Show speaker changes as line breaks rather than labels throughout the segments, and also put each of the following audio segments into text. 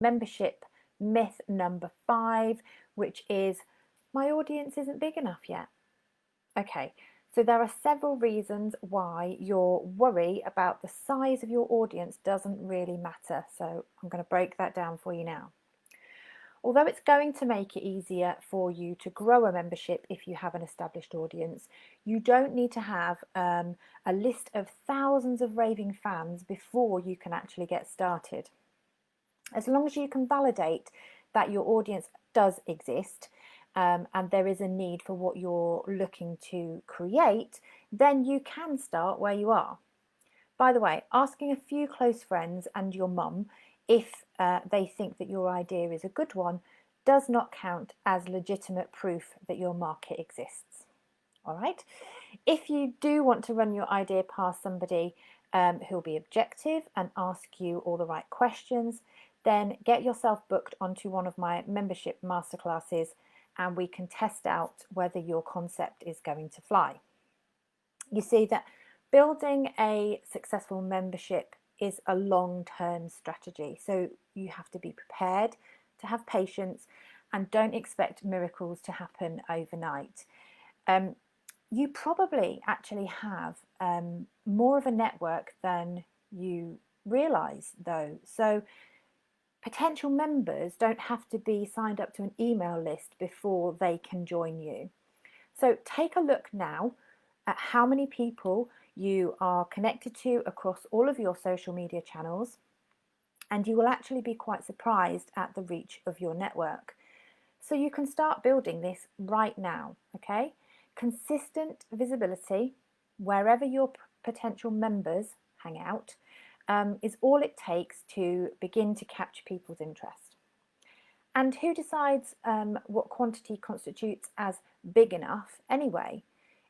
Membership myth number 5, which is my audience isn't big enough yet. Okay, so there are several reasons why your worry about the size of your audience doesn't really matter. So I'm going to break that down for you now. Although it's going to make it easier for you to grow a membership if you have an established audience, you don't need to have a list of thousands of raving fans before you can actually get started. As long as you can validate that your audience does exist and there is a need for what you're looking to create, then you can start where you are. By the way, asking a few close friends and your mum if they think that your idea is a good one does not count as legitimate proof that your market exists. All right. If you do want to run your idea past somebody who'll be objective and ask you all the right questions, then get yourself booked onto one of my membership masterclasses and we can test out whether your concept is going to fly. You see that building a successful membership is a long-term strategy, so you have to be prepared, to have patience, and don't expect miracles to happen overnight. You probably actually have more of a network than you realize, though. So potential members don't have to be signed up to an email list before they can join you. So take a look now at how many people you are connected to across all of your social media channels, and you will actually be quite surprised at the reach of your network. So you can start building this right now, okay? Consistent visibility wherever your potential members hang out is all it takes to begin to capture people's interest. And who decides what quantity constitutes as big enough anyway?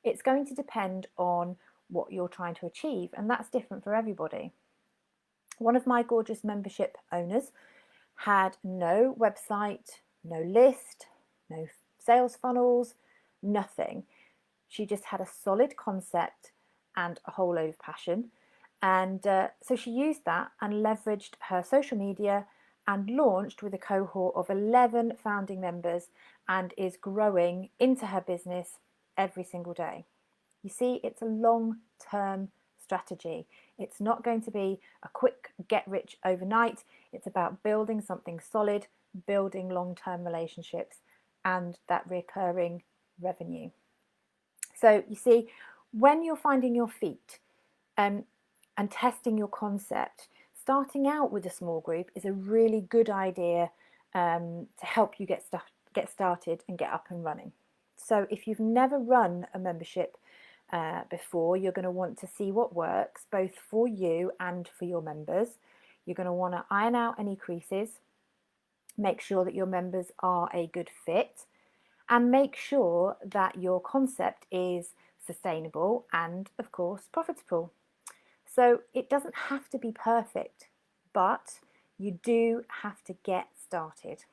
It's going to depend on what you're trying to achieve, and that's different for everybody. One of my gorgeous membership owners had no website, no list, no sales funnels, nothing. She just had a solid concept and a whole load of passion. And so she used that and leveraged her social media and launched with a cohort of 11 founding members and is growing into her business every single day. You see, it's a long-term strategy. It's not going to be a quick get rich overnight. It's about building something solid, building long-term relationships and that recurring revenue. So you see, when you're finding your feet and testing your concept, starting out with a small group is a really good idea to help you get started and get up and running. So if you've never run a membership before, you're going to want to see what works both for you and for your members. You're going to want to iron out any creases, make sure that your members are a good fit, and make sure that your concept is sustainable and, of course, profitable. So it doesn't have to be perfect, but you do have to get started.